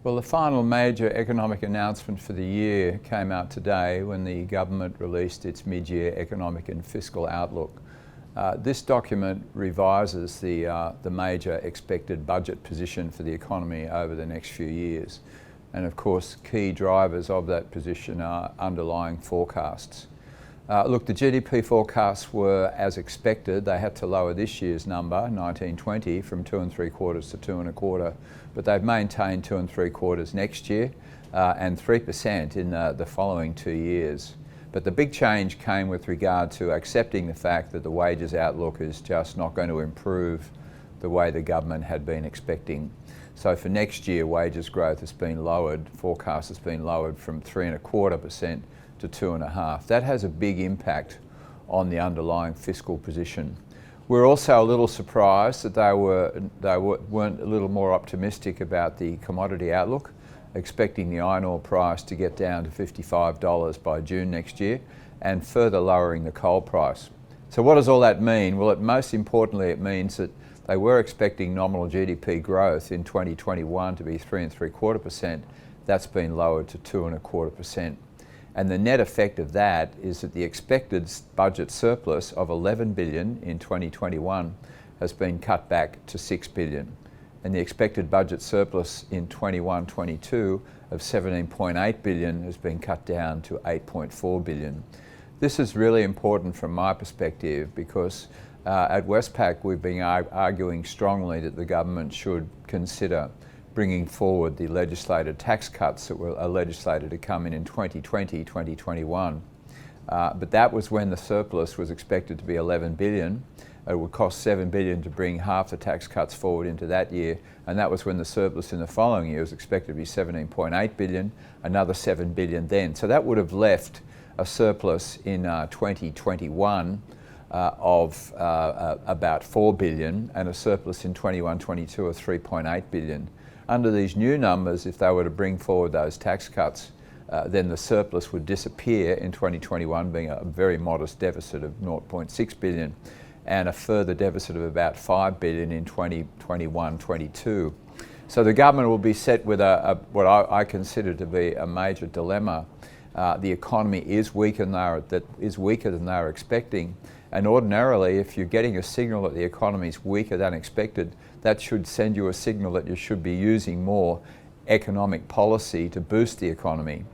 Well, the final major economic announcement for the year came out today when the government released its mid-year economic and fiscal outlook. This document revises the major expected budget position for the economy over the next few years. And of course, key drivers of that position are underlying forecasts. Look, the GDP forecasts were as expected. They had to lower this year's number, 1920, from 2 3/4 to 2 1/4, but they've maintained 2 3/4 next year and 3% in the following 2 years. But the big change came with regard to accepting the fact that the wages outlook is just not going to improve the way the government had been expecting. So for next year, wages growth has been lowered, forecast has been lowered from 3 1/4% to 2.5%. That has a big impact on the underlying fiscal position. We're also a little surprised that they weren't a little more optimistic about the commodity outlook, expecting the iron ore price to get down to $55 by June next year and further lowering the coal price. So what does all that mean? Well, most importantly, it means that they were expecting nominal GDP growth in 2021 to be 3 3/4%. That's been lowered to 2 1/4%. And the net effect of that is that the expected budget surplus of $11 billion in 2021 has been cut back to $6 billion. And the expected budget surplus in 21-22 of $17.8 billion has been cut down to $8.4 billion. This is really important from my perspective because at Westpac we've been arguing strongly that the government should consider bringing forward the legislated tax cuts that are legislated to come in 2020, 2021. But that was when the surplus was expected to be $11 billion. It would cost $7 billion to bring half the tax cuts forward into that year, and that was when the surplus in the following year was expected to be $17.8 billion, another $7 billion then. So that would have left a surplus in 2021 of about $4 billion and a surplus in 21-22 of $3.8 billion. Under these new numbers, if they were to bring forward those tax cuts, then the surplus would disappear in 2021, being a very modest deficit of $0.6 billion, and a further deficit of about $5 billion in 2021-22. So the government will be set with what I consider to be a major dilemma. The economy is weaker than they were expecting, and ordinarily, if you're getting a signal that the economy is weaker than expected, that should send you a signal that you should be using more economic policy to boost the economy.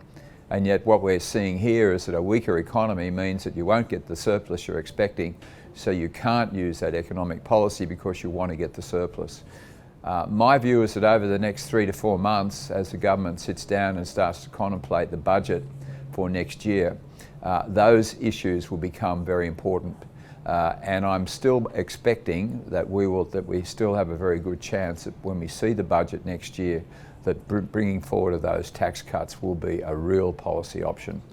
And yet what we're seeing here is that a weaker economy means that you won't get the surplus you're expecting, so you can't use that economic policy because you want to get the surplus. My view is that over the next 3 to 4 months, as the government sits down and starts to contemplate the budget for next year, those issues will become very important. And I'm still expecting that we still have a very good chance that when we see the budget next year, that bringing forward of those tax cuts will be a real policy option.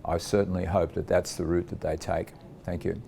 I certainly hope that that's the route that they take. Thank you.